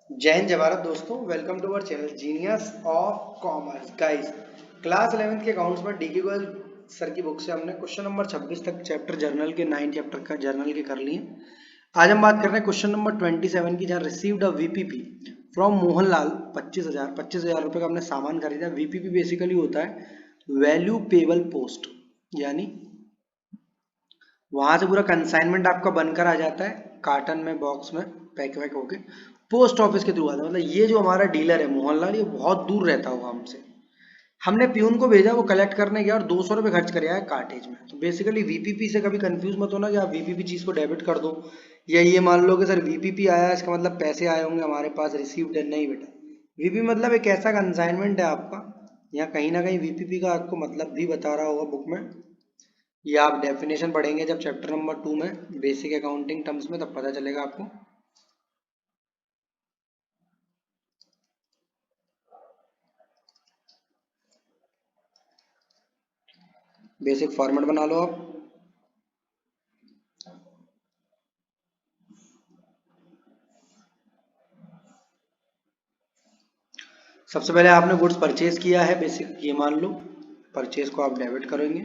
जय हिंद जय भारत दोस्तों, welcome to our channel genius of commerce. Guys, class 11th के अकाउंट्स में डीके गोयल सर की बुक से हमने क्वेश्चन नंबर 26 तक चैप्टर जर्नल के 9 चैप्टर का जर्नल के कर लिए। आज हम बात कर रहे हैं क्वेश्चन नंबर 27 की, जहाँ received a VPP from Mohanlal 25,000 रुपए का हमने सामान खरीदा। वीपीपी बेसिकली होता है वैल्यू पेबल पोस्ट, यानी वहां से पूरा कंसाइनमेंट आपका बनकर आ जाता है कार्टन में, बॉक्स में पैक वैक होके पोस्ट ऑफिस के थ्रू आता है। मतलब ये जो हमारा डीलर है मोहनलाल, ये बहुत दूर रहता होगा हमसे। हमने प्यून को भेजा, वो कलेक्ट करने गया और 200 रुपये खर्च कर आया कार्टेज में। तो बेसिकली वीपीपी से कभी कंफ्यूज मत होना कि आप वीपीपी चीज को डेबिट कर दो, या ये मान लो कि सर वीपीपी आया इसका मतलब पैसे आए होंगे हमारे पास, रिसीव्ड है। नहीं बेटा, वीपी मतलब एक ऐसा कंसाइनमेंट है आपका। यहाँ कहीं ना कहीं वीपीपी का आपको मतलब भी बता रहा होगा बुक में। ये आप डेफिनेशन पढ़ेंगे जब चैप्टर नंबर 2 में बेसिक अकाउंटिंग टर्म्स में, तब पता चलेगा आपको। बेसिक फॉर्मेट बना लो आप। सबसे पहले आपने गुड्स परचेज किया है, बेसिक ये मान लो। परचेज को आप डेबिट करेंगे।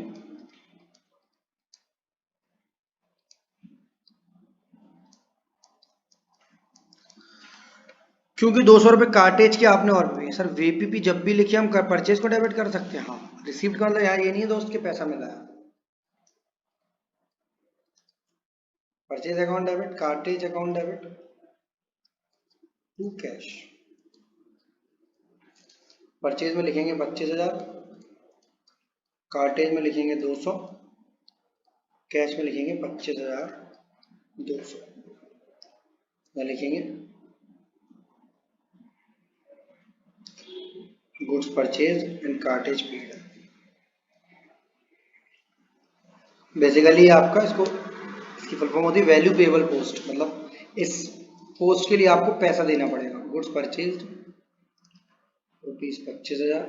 क्योंकि 200 रुपये कार्टेज के आपने और भी सर वीपीपी जब भी लिखे हम परचेज को डेबिट कर सकते हैं। हाँ, रिसीव्ड का मतलब यार ये नहीं है दोस्त के पैसा मिला है। Purchase account debit, cartage account debit to cash. Purchase में लिखेंगे 25,000, कार्टेज में लिखेंगे 200, कैश में लिखेंगे 25,200। या लिखेंगे goods purchase and cartridge paid. Basically आपका इसकी फुल फॉर्म होती है वैल्यू पेबल पोस्ट, मतलब इस पोस्ट के लिए आपको पैसा देना पड़ेगा। गुड्स परचेज ₹25,000,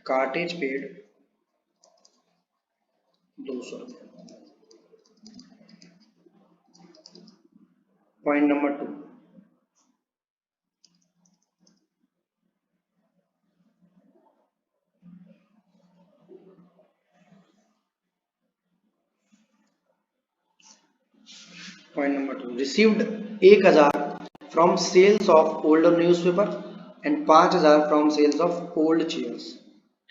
कार्टेज पेड 200 रुपये। Point number 2, received 1,000 from sales of old newspaper and 5,000 from sales of old chairs.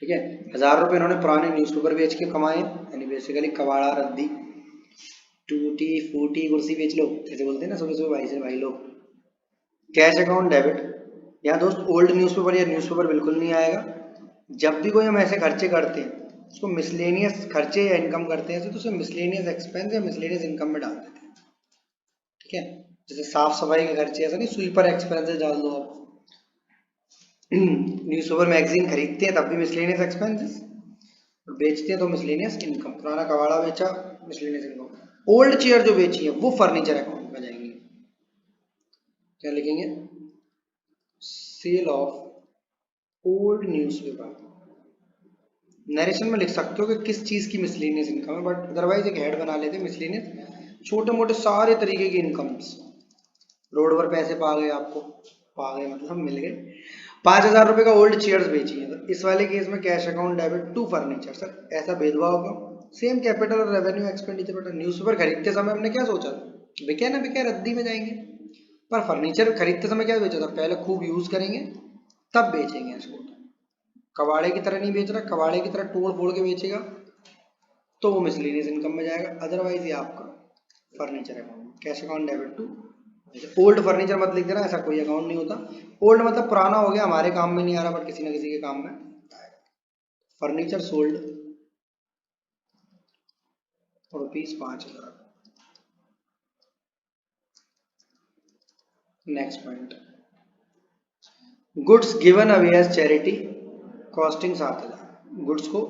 ठीक है, 1,000 रुपये इन्होंने पुराने न्यूज़पेपर बेच के कमाए, यानी बेसिकली कबाड़ा, रद्दी, टूटी फूटी कुर्सी बेच लो, जैसे बोलते हैं ना सुबह सुबह भाई से भाई लोग। कैश अकाउंट डेबिट, यहाँ दोस्त ओल्ड न्यूज़पेपर या न्यूज़पेपर बिल्कुल नहीं आएगा। जब भी कोई हम ऐसे खर्चे करते हैं उसको मिसलेनियस खर्चे या इनकम करते हैं तो उसे मिसलेनियस एक्सपेंस या मिसलेनियस इनकम में डाल देते हैं। ठीक है, जैसे साफ सफाई के खर्चे, ऐसा नहीं स्वीपर एक्सपेंसेस डाल दो आप। न्यूज़पेपर मैगजीन खरीदते हैं तब भी मिसलेनियस एक्सपेंसेस, और बेचते हैं तो मिसलेनियस इनकम। पुराना कबाड़ा बेचा, मिसलेनियस इनकम। ओल्ड चेयर जो बेची है वो फर्नीचर अकाउंट में जाएंगे। क्या लिखेंगे? Sale of old newspaper. Narration में लिख सकते हो कि किस चीज की मिसलेनियस इनकम है, बट अदरवाइज एक हेड बना लेते मिसलेनियस, छोटे मोटे सारे तरीके की इनकम्स। रोड पर पैसे पा गए आपको, पा गए मतलब मिल गए। 5,000 रुपये का ओल्ड चेयर्स बेची है, तो इस वाले केस में cash account debit to furniture. Sir ऐसा भेदभाव होगा? सेम कैपिटल और रेवेन्यू एक्सपेंडिचर। बेटा न्यूज़पेपर खरीदते समय हमने क्या सोचा था, बिके ना बिके रद्दी में जाएंगे। पर फर्नीचर खरीदते समय क्या बेचा था, पहले खूब यूज करेंगे तब बेचेंगे इसको। कबाड़े की तरह नहीं बेच रहा, कबाड़े की तरह तोड़ फोड़ के बेचेगा तो वो मिसलेनियस इनकम में जाएगा। अदरवाइज ये आपका furniture account, cash account debit to. Old furniture मत लिख देना, ऐसा कोई अकाउंट नहीं होता। ओल्ड मतलब पुराना हो गया, हमारे काम में नहीं आ रहा बट किसी ना किसी के काम में। Furniture sold ₹5,000। Next point, goods given away as charity costing 7,000। Goods को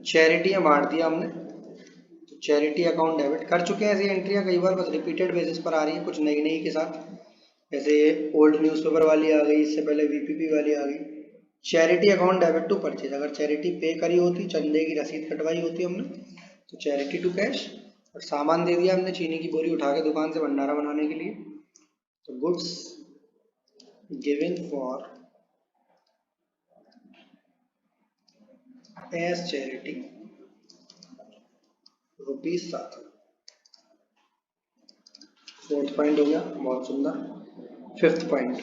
चैरिटी में बांट दिया हमने, तो चैरिटी अकाउंट डेबिट कर चुके हैं। ऐसी एंट्रियां कई बार बस रिपीटेड बेसिस पर आ रही हैं, कुछ नई नई के साथ। जैसे ओल्ड न्यूज़पेपर वाली आ गई, इससे पहले वीपीपी वाली आ गई। Charity account debit to purchase, अगर चैरिटी पे करी होती, चंदे की रसीद कटवाई होती हमने, तो चैरिटी टू कैश। और सामान दे दिया हमने, चीनी की बोरी उठा के दुकान से भंडारा बनाने के लिए, तो goods given for as charity ₹7। Fourth point हो गया, बहुत सुंदर। फिफ्थ पॉइंट,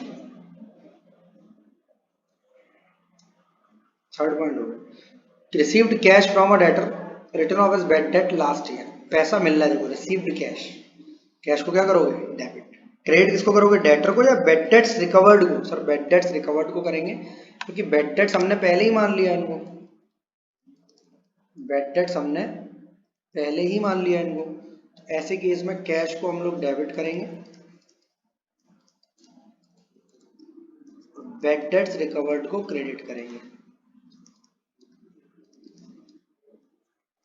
थर्ड पॉइंट हो गया, received cash from a debtor return of his bad debt last year. पैसा मिल रहा है, देखो रिसीव्ड कैश, कैश को क्या करोगे, डेबिट। क्रेडिट किसको करोगे, डेटर को या बेड डेट्स रिकवर्ड को? सर बेड डेट्स रिकवर्ड को करेंगे, क्योंकि बेड डेट्स हमने पहले ही मान लिया इनको, बेड डेट्स हमने पहले ही मान लिया इनको। ऐसे केस में कैश को हम लोग डेबिट करेंगे, बेड डेट्स रिकवर्ड को क्रेडिट करेंगे।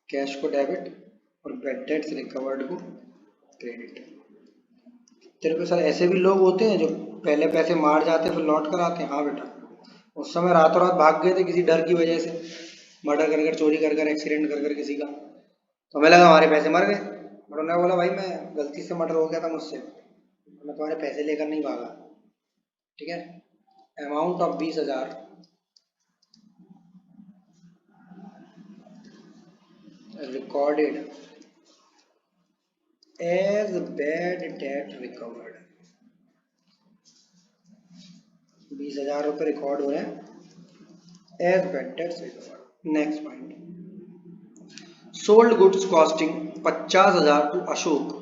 कैश को डेबिट और बेड डेट्स रिकवर्ड को क्रेडिट। तेरे पे सर ऐसे भी लोग होते हैं जो पहले पैसे मार जाते हैं फिर लौट कर आते हैं। हाँ बेटा, उस समय रातों रात भाग गए थे किसी डर की वजह से, मर्डर कर कर, चोरी कर कर, एक्सीडेंट कर कर किसी का, तो हमें लगा हमारे पैसे मर गए। और उन्होंने बोला भाई मैं गलती से मर्डर हो गया था मुझसे, मैं तुम्हारे पैसे लेकर नहीं भागा, ठीक है। Amount of 20,000 recorded as bad debt recovered. 20,000 रुपये रिकॉर्ड हो रहे हैं as bad debts recovered. Next point, sold goods costing 50,000 to Ashok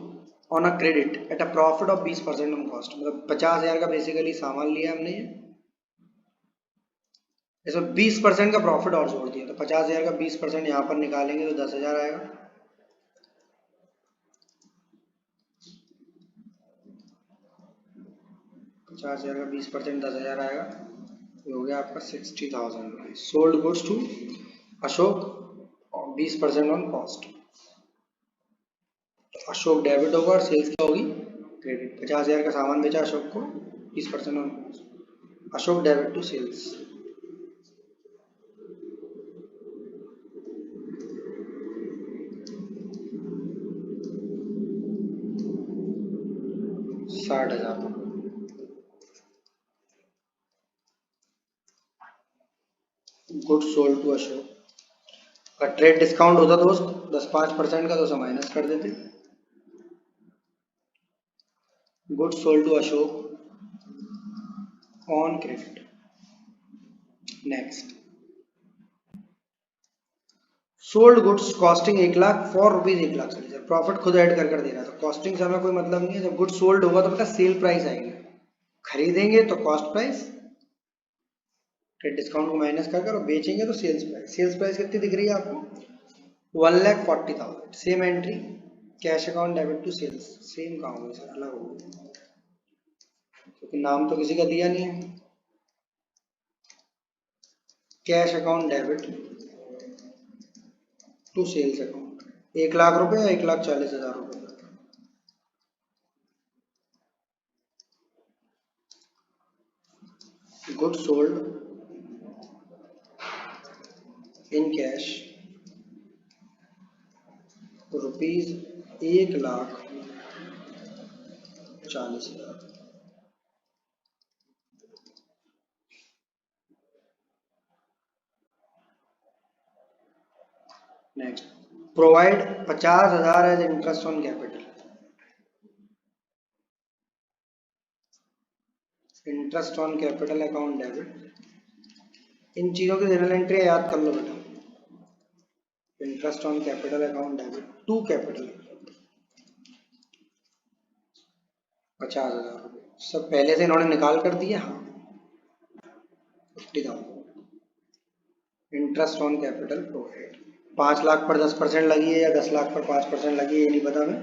on a credit at a profit of 20% on cost. मतलब 50,000 का बेसिकली सामान लिया हमने, ये इसमें 20% का प्रॉफिट और जोड़ दिया, तो 50,000 का 20% यहाँ पर निकालेंगे तो 10,000 आएगा। पचास हजार का 20% 10,000 आएगा, ये हो गया आपका 60,000। Sold goods to Ashok 20% on cost, तो अशोक डेबिट होगा और सेल्स क्या होगी, क्रेडिट। 50,000 का सामान बेचा अशोक को, 20% on cost, Ashok debit to sales. ₹60,000। Good sold to Ashok का ट्रेड डिस्काउंट होता दोस्त 10-5% का, तो उसे माइनस कर देते। Good sold to Ashok on credit. Next, sold goods costing 1,00,000 for ₹1,00,000। चलिए प्रॉफिट खुद ऐड कर कर दे रहा था, कॉस्टिंग से हमें कोई मतलब नहीं है। जब गुड्स सोल्ड होगा तो बेटा सेल प्राइस आएगी, खरीदेंगे तो कॉस्ट प्राइस, ट्रेड डिस्काउंट को माइनस कर कर, और बेचेंगे तो सेल्स प्राइस। सेल्स प्राइस कितनी दिख रही है आपको, 1,40,000। Same entry, cash account debit to sales, same कहाँ होगा सर, अलग होगा क्योंकि नाम तो किसी का दिया नहीं है। Cash account debit to sales account, 1,00,000 रुपये या 1,40,000 रुपये। Good sold in cash ₹1,40,000। Next, provide 50,000 as interest on capital. Interest on capital account debit, इन चीजों की जनरल एंट्री याद कर लो बेटा। Interest on capital account debit to capital 50,000 रुपये, सब पहले से इन्होंने निकाल कर दिया। हाँ 50,000 interest on capital provide. 5 lakh पर 10% लगी है या 10 लाख पर 5% लगी है, ये नहीं पता मैं,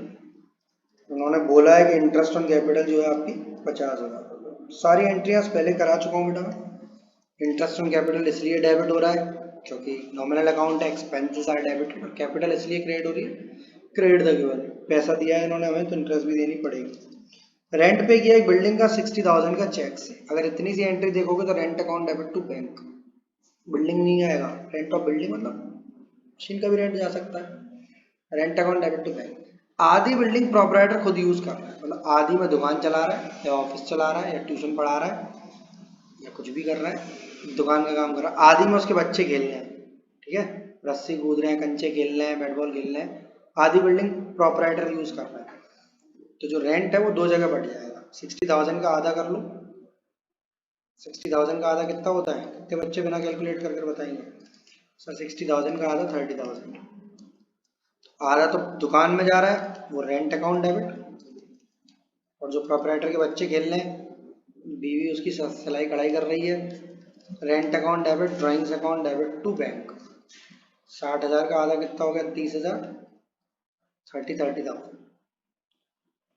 उन्होंने बोला है कि इंटरेस्ट ऑन कैपिटल जो है आपकी 50,000। सारी एंट्रियां पहले करा चुका हूँ बेटा मैं। इंटरेस्ट ऑन कैपिटल इसलिए डेबिट हो रहा है क्योंकि नॉमिनल अकाउंट है, एक्सपेंसेस आर डेबिटेड, और कैपिटल इसलिए क्रेडिट हो रही है, क्रेडिट द गिवन, पैसा दिया है इन्होंने हमें तो इंटरेस्ट भी देनी पड़ेगी। रेंट पे किया एक बिल्डिंग का 60,000 का चेक से, अगर इतनी सी एंट्री देखोगे तो rent account debit to bank, building नहीं आएगा, रेंट ऑफ बिल्डिंग मतलब मशीन का भी रेंट जा सकता है, rent account debit to bank. आधी बिल्डिंग प्रोपराइटर खुद यूज कर रहा है, मतलब आधी में दुकान चला रहा है या ऑफिस चला रहा है या ट्यूशन पढ़ा रहा है या कुछ भी कर रहा है, दुकान का काम कर रहा है। आधी में उसके बच्चे खेल रहे हैं, ठीक है, रस्सी कूद रहे हैं, कंचे खेल रहे हैं, बैट बॉल खेल रहे हैं। आधी बिल्डिंग प्रोपराइटर यूज कर रहा है, तो जो रेंट है वो दो जगह बढ़ जाएगा। 60,000 का आधा कर लो, 60,000 का आधा कितना होता है, कितने बच्चे बिना कैलकुलेट करके बताएंगे सर? 60,000 का आधा 30,000, आधा तो दुकान में जा रहा है, वो रेंट अकाउंट डेबिट, और जो प्रोपराइटर के बच्चे खेल रहे हैं, बीवी उसकी सिलाई कढ़ाई कर रही है, rent account debit, drawings account debit to bank. 60,000 का आधा कितना हो गया? 30,000, 30,000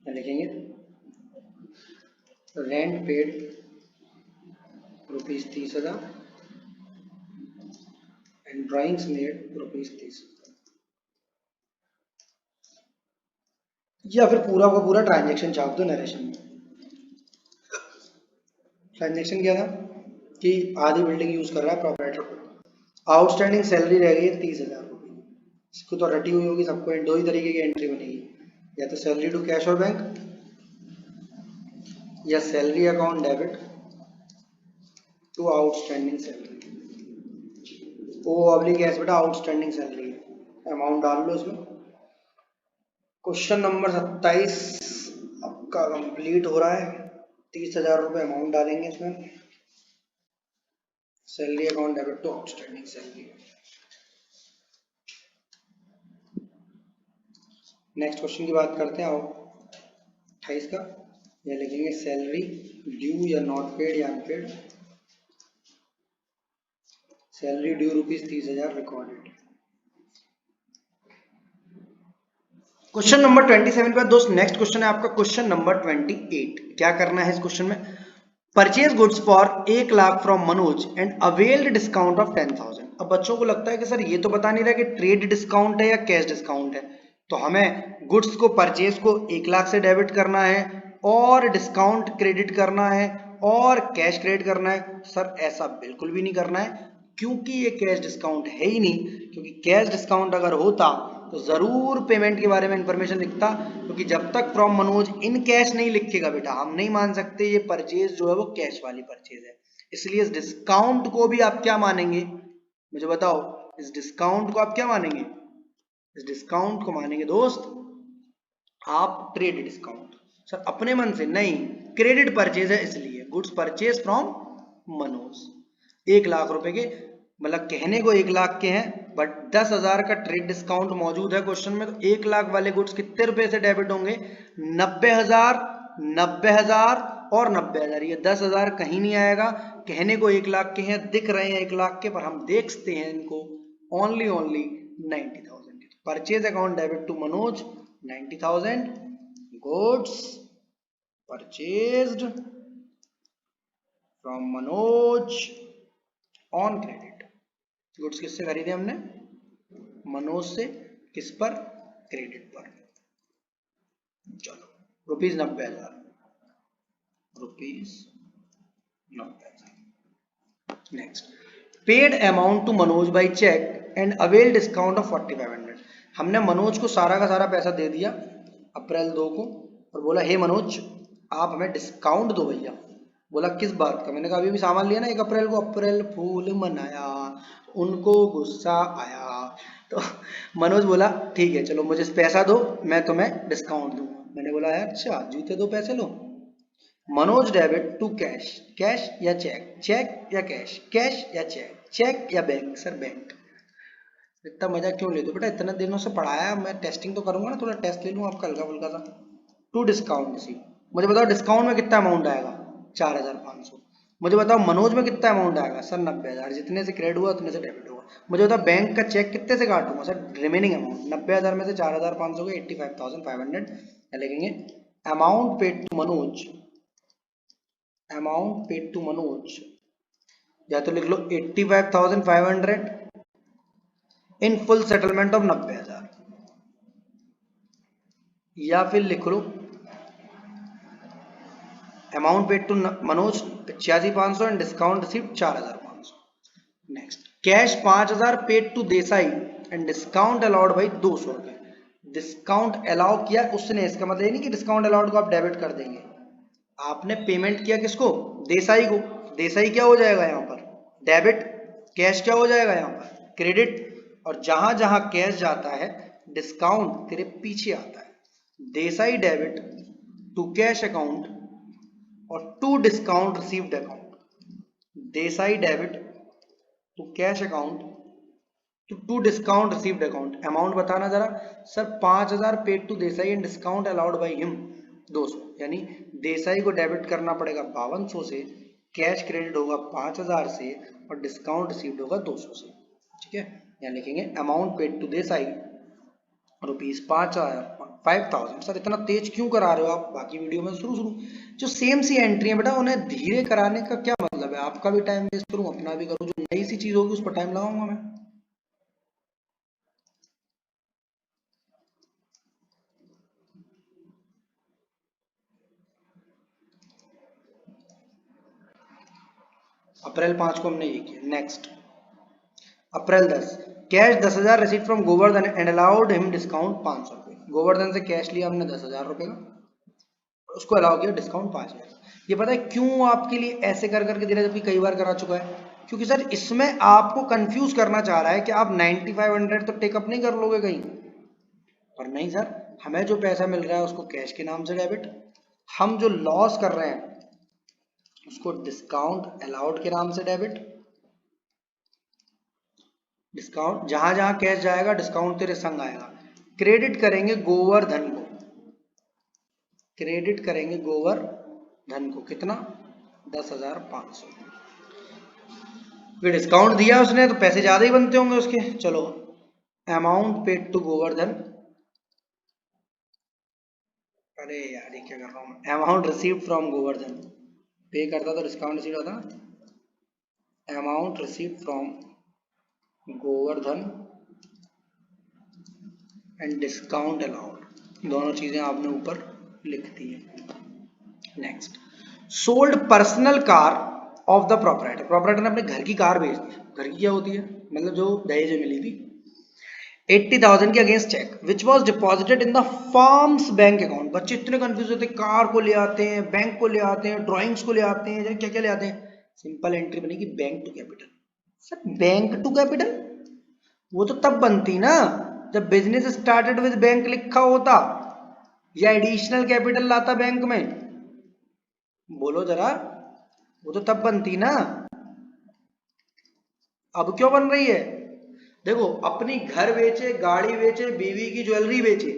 लिखेंगे। Rent paid rupees 30,000 and drawings made rupees 30,000। या फिर पूरा का पूरा ट्रांजेक्शन छाप दो नरेशन में। ट्रांजेक्शन क्या था कि आधी बिल्डिंग यूज कर रहा है प्रोपराइटर को, आउटस्टैंडिंग सैलरी रह गई है 30,000 रुपये। इसको तो रटी हुई होगी सबको, दो ही तरीके की एंट्री बनेगी, या तो सैलरी टू कैश और बैंक, या salary account debit to outstanding salary. O oblique S बेटा आउटस्टैंडिंग सैलरी है, अमाउंट डाल लो इसमें। क्वेश्चन नंबर 27 आपका कंप्लीट हो रहा है। 30,000 रुपये अमाउंट डालेंगे इसमें, salary account debit to outstanding salary. Next question की बात करते हैं, आओ 28 का। यह लिखेंगे सैलरी ड्यू या नॉट पेड या unpaid. Salary due rupees 30,000 recorded. Question number 27 पर दोस्त नेक्स्ट क्वेश्चन है आपका क्वेश्चन नंबर 28। क्या करना है इस क्वेश्चन में? Purchase goods for 1 lakh from Manoj and availed discount of 10,000। अब बच्चों को लगता है कि सर ये तो बता नहीं रहा कि ट्रेड डिस्काउंट है या कैश डिस्काउंट है, तो हमें गुड्स को परचेज को 1 लाख से डेबिट करना है और डिस्काउंट क्रेडिट करना है और कैश क्रेडिट करना है। सर ऐसा बिल्कुल भी नहीं करना है, क्योंकि ये कैश डिस्काउंट है ही नहीं। क्योंकि कैश डिस्काउंट अगर होता तो जरूर पेमेंट के बारे में इंफॉर्मेशन लिखता, क्योंकि जब तक फ्रॉम मनोज इन कैश नहीं लिखेगा बेटा हम नहीं मान सकते ये परचेज जो है वो कैश वाली परचेज है। इसलिए इस डिस्काउंट को भी आप क्या मानेंगे, मुझे बताओ? इस डिस्काउंट को आप क्या मानेंगे? इस डिस्काउंट को मानेंगे दोस्त आप ट्रेड डिस्काउंट। सर अपने मन से नहीं, क्रेडिट परचेज है इसलिए goods purchase from Manoj 1 lakh रुपए के, मतलब कहने को 1 लाख के हैं बट 10,000 का ट्रेड डिस्काउंट मौजूद है क्वेश्चन में। तो 1 लाख वाले गुड्स कितने रुपए से डेबिट होंगे? 90,000, 90,000 और 90,000। ये 10,000 कहीं नहीं आएगा, कहने को 1 लाख के हैं, दिख रहे हैं 1 लाख के, पर हम देखते हैं इनको ओनली 90,000 के। Purchase account debit to Manoj 90,000, goods purchased from Manoj on credit. Goods किससे खरीदे हमने? मनोज से। किस पर? क्रेडिट पर। चलो rupees 90,000, rupees 90,000। Next, paid amount to Manoj by cheque and avail discount of 4,500। हमने मनोज को सारा का सारा पैसा दे दिया अप्रैल 2 को और बोला हे मनोज आप हमें डिस्काउंट दो भैया। बोला किस बात का? मैंने कहा अभी भी सामान लिया ना 1 अप्रैल को, अप्रैल फूल मनाया, उनको गुस्सा आया, तो मनोज बोला ठीक है चलो मुझे पैसा दो मैं तुम्हें डिस्काउंट दूंगा। मैंने बोला यार अच्छा जूते दो पैसे लो। Manoj debit to cash, cash या चेक, चेक या कैश, कैश या चेक, चेक या बैंक। Sir bank. इतना मजा क्यों लेते हो बेटा, इतना दिनों से पढ़ाया, मैं टेस्टिंग तो करूंगा ना, थोड़ा टेस्ट ले लूँ आपका हल्का फुल्का सा। टू डिस्काउंट सी, मुझे बताओ डिस्काउंट में कितना अमाउंट आएगा? 4,500। मुझे बताओ मनोज में कितना अमाउंट आएगा? सर 90,000। जितने से क्रेडिट हुआ उतने से डेबिट हुआ। मुझे बताओ बैंक का चेक कितने से काटूंगा? सर रिमेनिंग अमाउंट 90,000 में से 4,500 के 85,500 लिखेंगे। Amount paid to Manoj, amount paid to Manoj, या तो लिख लो 85,500 इन फुल सेटलमेंट ऑफ 90,000, या फिर लिख लो amount paid to Manoj 85,500 and discount receive 4,500। Next, cash 5,000 paid to Desai and discount allowed भाई 200 रुपए। डिस्काउंट अलाउ किया उसने, इसका मतलब ये नहीं कि डिस्काउंट अलाउड को आप डेबिट कर देंगे। आपने पेमेंट किया किसको? देसाई को। देसाई क्या हो जाएगा यहाँ पर? डेबिट। कैश क्या हो जाएगा यहाँ पर? क्रेडिट। और जहां जहां कैश जाता है डिस्काउंट तेरे पीछे आता है। Desai debit to cash account और to discount received account. Desai debit to cash account to discount received account. Amount बताना जरा। Sir 5000 paid to Desai and discount allowed by him 200, यानी देसाई को डेबिट करना पड़ेगा 5200 से, कैश क्रेडिट होगा 5000 से और डिस्काउंट रिसीव्ड होगा 200 से। ठीक है, यहाँ लिखेंगे amount paid to Desai ₹5000। Sir इतना तेज क्यों करा रहे हो आप? बाकी वीडियो में शुरू जो सेम सी एंट्री है बेटा उन्हें धीरे कराने का क्या मतलब है? आपका भी टाइम वेस्ट करूँ, अपना भी करूँ, जो नई सी चीज होगी उस पर टाइम लगाऊंगा मैं। अप्रैल 5 को हमने ये किया। Next April 10, cash 10,000 receive from Govardhan and allowed him discount 500 रुपए। गोवर्धन से कैश लिया हमने 10,000 रुपए का, उसको अलाउ किया डिस्काउंट 5,000। ये पता है क्यों आपके लिए ऐसे कर करके दे रहा है, जबकि कई बार करा चुका है? क्योंकि सर इसमें आपको कंफ्यूज करना चाह रहा है कि आप 9500 तो टेकअप नहीं कर लोगे कहीं पर। नहीं सर, हमें जो पैसा मिल रहा है उसको कैश के नाम से डेबिट, हम जो लॉस कर रहे हैं उसको डिस्काउंट अलाउड के नाम से डेबिट। डिस्काउंट जहां जहां कैश जाएगा डिस्काउंट तेरे संग आएगा। क्रेडिट करेंगे गोवर्धन को, क्रेडिट करेंगे गोवर्धन को कितना? 10,500। डिस्काउंट दिया उसने तो पैसे ज्यादा ही बनते होंगे उसके। चलो अमाउंट पेड टू गोवर्धन, अरे यार ये क्या कर रहा हूँ, अमाउंट रिसीव फ्रॉम गोवर्धन, पे करता तो डिस्काउंट रिसीव होता ना। Amount receive from Govardhan and discount allowed, दोनों चीजें आपने ऊपर लिख दी है। Next, sold personal car of the proprietor. Proprietor ने अपने घर की कार बेच दी। घर की क्या होती है? मतलब जो दहेज में मिली थी। 80,000 के against cheque which was deposited in the firm's bank account. बच्चे इतने कंफ्यूज होते हैं, कार को ले आते हैं, बैंक को ले आते हैं, ड्राइंग्स को ले आते हैं, क्या क्या ले आते हैं। सिंपल एंट्री बनेगी bank to capital. Sir bank to capital वो तो तब बनती ना जब बिजनेस स्टार्टेड विद बैंक लिखा होता या एडिशनल कैपिटल लाता बैंक में। बोलो जरा, वो तो तब बनती ना, अब क्यों बन रही है? देखो अपनी घर बेचे, गाड़ी बेचे, बीवी की ज्वेलरी बेचे,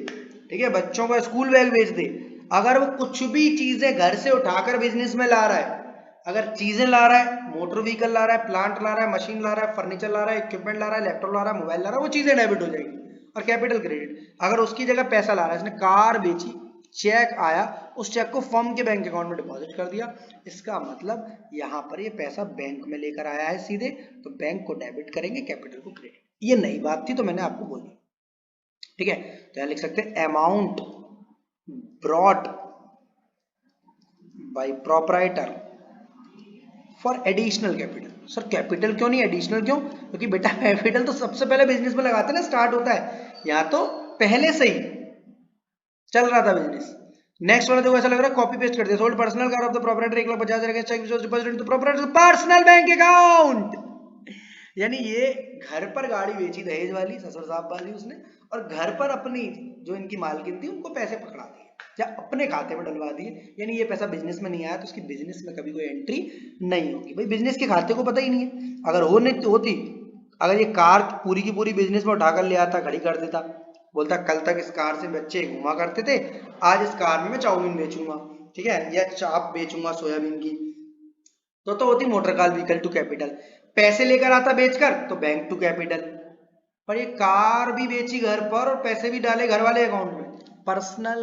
ठीक है, बच्चों का स्कूल बैग बेच दे, अगर वो कुछ भी चीजें घर से उठाकर बिजनेस में ला रहा है, अगर चीजें ला रहा है, मोटर व्हीकल ला रहा है, प्लांट ला रहा है, मशीन ला रहा है, फर्नीचर ला रहा है, इक्विपमेंट ला रहा है, लैपटॉप ला रहा है, मोबाइल ला रहा है, वो चीजें डेबिट हो जाएगी और कैपिटल क्रेडिट। अगर उसकी जगह पैसा ला रहा है, इसने कार बेची, चेक आया, उस चेक को फर्म के बैंक अकाउंट में डिपॉजिट कर दिया, इसका मतलब यहाँ पर ये पैसा बैंक में लेकर आया है सीधे, तो बैंक को डेबिट करेंगे, कैपिटल को क्रेडिट। ये नई बात थी तो मैंने आपको बोली, ठीक है। तो यहां लिख सकते हैं amount brought by proprietor for additional capital. Sir capital क्यों नहीं एडिशनल क्यों? क्योंकि बेटा कैपिटल तो सबसे पहले बिजनेस में लगाते हैं ना, स्टार्ट होता है, यहाँ तो पहले से ही चल रहा था बिजनेस। नेक्स्ट वाला देखो ऐसा लग रहा है कॉपी पेस्ट कर दिया। Sold personal car of the proprietor 1,50,000 cheque which was deposited to proprietor personal bank account. यानी ये घर पर गाड़ी बेची दहेज वाली, ससुर साहब वाली उसने, और घर पर अपनी जो इनकी मालकिन थी उनको पैसे पकड़ा दिए या अपने खाते में डलवा दिए। यानी ये पैसा बिजनेस में नहीं आया तो उसकी बिजनेस में कभी कोई एंट्री नहीं होगी। भाई बिजनेस के खाते को पता ही नहीं है, अगर होती, अगर ये कार पूरी की पूरी बिजनेस में उठाकर ले आता, खड़ी कर देता, बोलता कल तक इस कार से बच्चे घुमा करते थे, आज इस कार में मैं चाउमीन बेचूंगा, ठीक है, या चाप बेचूंगा सोयाबीन की, तो होती motor car vehicle to capital. पैसे लेकर आता बेचकर तो बैंक टू कैपिटल। पर ये कार भी बेची घर पर और पैसे भी डाले घर वाले अकाउंट में, पर्सनल।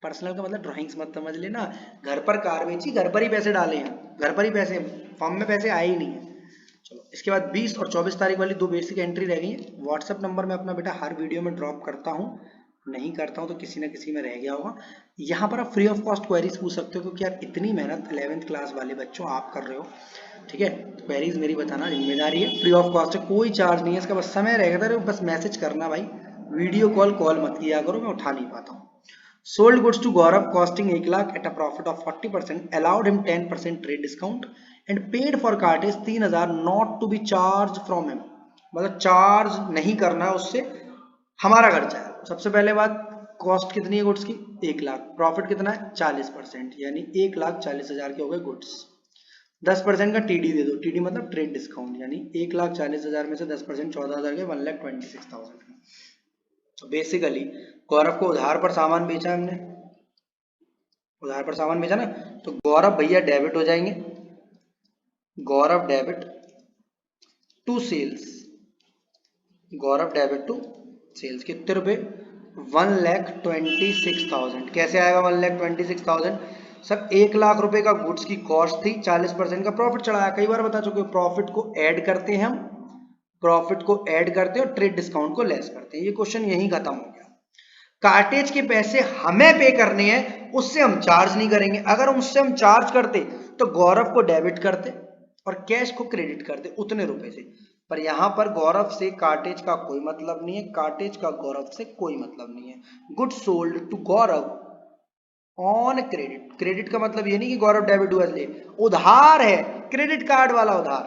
पर्सनल का मतलब ड्राइंग्स मत समझ लेना, घर पर कार बेची, घर पर ही पैसे डाले हैं, घर पर ही पैसे, फॉर्म में पैसे आए ही नहीं है। चलो इसके बाद 20 और 24 तारीख वाली दो बेसिक एंट्री रह गई है। व्हाट्सएप नंबर में अपना बेटा हर वीडियो में ड्रॉप करता हूँ, नहीं करता हूँ तो किसी ना किसी में रह गया होगा। यहाँ पर आप फ्री ऑफ कॉस्ट क्वेरीज पूछ सकते हो, क्योंकि यार इतनी मेहनत 11th क्लास वाले बच्चों आप कर रहे हो, ठीक है। तो क्वेरीज मेरी बताना जिम्मेदारी है, फ्री ऑफ कॉस्ट है, कोई चार्ज नहीं है इसका, बस समय रहेगा, बस मैसेज करना भाई, वीडियो कॉल मत किया करो, मैं उठा नहीं पाता हूँ। Sold goods to Gaurav costing 1 lakh at a profit of 40%, allowed him 10% trade discount and paid for cartage 3000 not to be charge from him. मतलब चार्ज नहीं करना है उससे, हमारा खर्चा है। सबसे पहले बात, कॉस्ट कितनी है गुड्स की? 1 लाख, प्रॉफिट कितना है? 40%, यानी 1,40,000 के हो गए गुड्स। 10% का टीडी दे दो, टीडी मतलब ट्रेड डिस्काउंट, यानी 1,40,000 में से 10% 14,000 के 1,26,000। तो बेसिकली गौरव को उधार पर सामान बेचा हमने, उधार पर सामान बेचा ना, तो गौरव भैया डेबिट हो जाएंगे, Gaurav debit to sales, Gaurav debit to sales. कितने रुपए? 1,26,000। कैसे आएगा 1,26,000? सर 1 लाख रुपए का गुड्स की कॉस्ट थी, 40% का प्रॉफिट चढ़ाया। कई बार बता चुके, प्रॉफिट को ऐड करते हैं हम, प्रॉफिट को ऐड करते हैं और ट्रेड डिस्काउंट को लेस करते हैं। ये क्वेश्चन यही खत्म हो गया। कार्टेज के पैसे हमें पे करने हैं, उससे हम चार्ज नहीं करेंगे। अगर उससे हम चार्ज करते तो गौरव को डेबिट करते और कैश को क्रेडिट करते उतने रुपए से। पर यहां पर गौरव से कार्टेज का कोई मतलब नहीं है, कार्टेज का गौरव से कोई मतलब नहीं है। Good sold to Gaurav on credit. Credit का मतलब ये नहीं कि गौरव डेबिट हुआ इसलिए, उधार है, क्रेडिट कार्ड वाला उधार।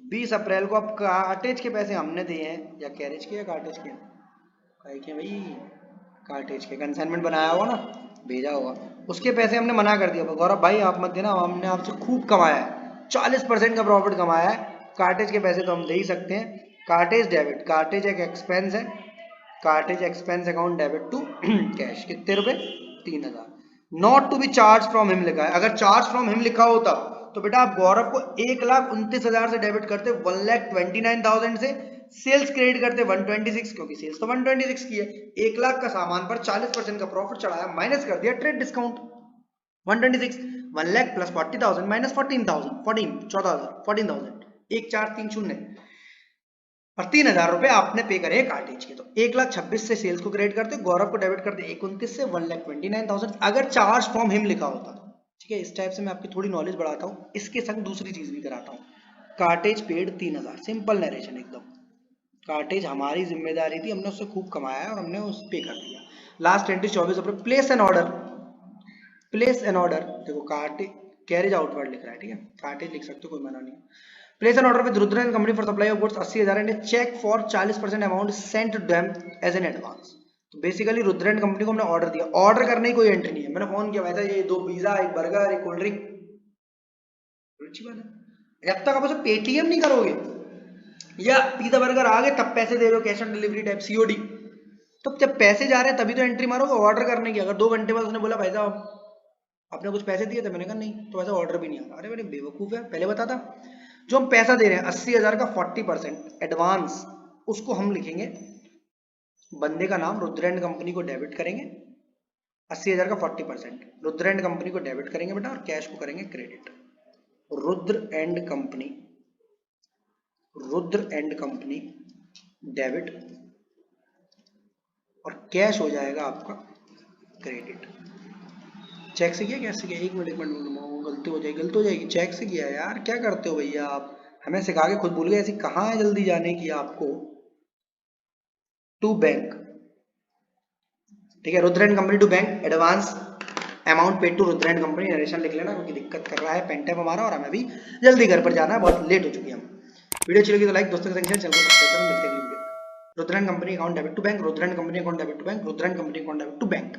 20 अप्रैल को अब कार्टेज के पैसे हमने दिए हैं, या कैरेज के या कार्टेज के, भाई कार्टेज के कंसाइनमेंट बनाया होगा ना, भेजा होगा, उसके पैसे हमने मना कर दिया। गौरव भाई आप मत देना, हमने आपसे खूब कमाया है, 40% का प्रॉफिट कमाया है, कार्टेज के पैसे तो हम दे ही सकते हैं। कार्टेज डेबिट, कार्टेज एक एक्सपेंस है, cartage expense account debit to cash. कितने रुपए? 3,000। Not to be charge from him लिखा है, अगर चार्ज फ्रॉम हिम लिखा होता तो बेटा आप गौरव को 1,29,000 से डेबिट करते, 1,29,000 से सेल्स क्रेडिट करते 126, क्योंकि सेल्स तो 126 की है। 1 लाख का सामान पर 40% का प्रॉफिट चढ़ाया, माइनस कर दिया trade discount 126, 1 lakh plus 40,000 minus 14,000, 14,000, 1,4,3,0 और 3,000 रुपए आपने पे करे कार्टेज के। तो 1,26,000 से सेल्स को क्रेडिट करते, गौरव को डेबिट करते 29 से 1,29,000, अगर चार्ज फ्रॉम हिम लिखा होता। ठीक है, इस टाइप से मैं आपकी थोड़ी नॉलेज बढ़ाता हूँ, इसके संग दूसरी चीज भी कराता हूँ। कार्टेज पेड 3,000, सिंपल नरेशन एकदम। कार्टेज हमारी जिम्मेदारी थी, हमने उससे खूब कमाया और हमने उस पे कर दिया। Last entry 24 April, place an order, place an order, देखो कार्टेज कैरेज आउटवर्ड लिख रहा है, ठीक है, कार्टेज लिख सकते हो, कोई मना नहीं। Place an order with Rudra and company for supply of goods 80,000 and cheque for 40% amount sent to them as an advance. तो बेसिकली रुद्र एंड कंपनी को हमने ऑर्डर दिया, ऑर्डर करने की कोई एंट्री नहीं है, मैंने फोन किया, वैसा ये 2 पिज्जा, 1 बर्गर, 1 कोल्ड ड्रिंक, अच्छी बात है। जब तक आप उसे पेटीएम नहीं करोगे या पिज्जा बर्गर आ गए तब पैसे दे रहे हो, cash on delivery type COD, तो जब पैसे जा रहे हैं तभी तो एंट्री मारोगे ऑर्डर करने की। अगर 2 घंटे बाद उसने बोला भाई साहब आपने कुछ पैसे दिए थे, मैंने कहा नहीं, तो वैसा ऑर्डर भी नहीं आ रहा। अरे मैंने बेवकूफ है, पहले बता था। जो हम पैसा दे रहे हैं 80,000 का 40% एडवांस, उसको हम लिखेंगे, बंदे का नाम रुद्र एंड कंपनी को डेबिट करेंगे, 80,000 का 40% रुद्र एंड कंपनी को डेबिट करेंगे बेटा, और कैश को करेंगे credit. Rudra and company, Rudra and company debit, और कैश हो जाएगा आपका क्रेडिट। चेक से किया, कैसे किया? एक मिनट गलती हो जाएगी, चेक से किया यार, क्या करते हो भैया आप, हमें सिखा के खुद भूल गए, ऐसी कहाँ है जल्दी जाने की आपको। टू बैंक, ठीक है, Rudra and company to bank, advance amount paid to Rudra and company. Narration लिख लेना क्योंकि दिक्कत कर रहा है पेन टाइप हमारा, और हमें भी जल्दी घर पर जाना है, बहुत लेट हो चुकी है हम। वीडियो अच्छी लगी तो लाइक, दोस्तों के संग शेयर, चैनल को सब्सक्राइब करें। मिलते हैं Rudra and company account debit to bank, Rudra and company account debit to bank, Rudra and company account debit to bank.